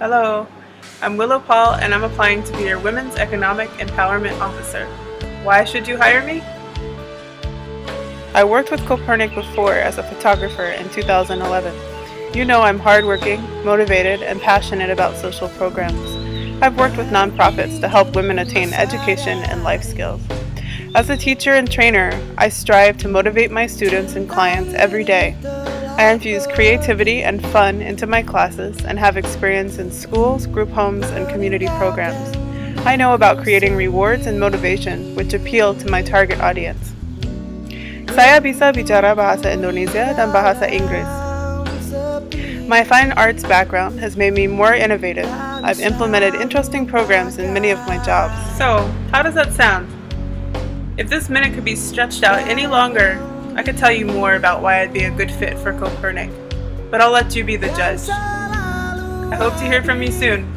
Hello, I'm Willow Paul and I'm applying to be your Women's Economic Empowerment Officer. Why should you hire me? I worked with Copernic before as a photographer in 2011. You know I'm hardworking, motivated, and passionate about social programs. I've worked with nonprofits to help women attain education and life skills. As a teacher and trainer, I strive to motivate my students and clients every day. I infuse creativity and fun into my classes and have experience in schools, group homes, and community programs. I know about creating rewards and motivation which appeal to my target audience. Saya bisa bicara bahasa Indonesia dan bahasa Inggris. My fine arts background has made me more innovative. I've implemented interesting programs in many of my jobs. So, how does that sound? If this minute could be stretched out any longer, I could tell you more about why I'd be a good fit for Copernic, but I'll let you be the judge. I hope to hear from you soon.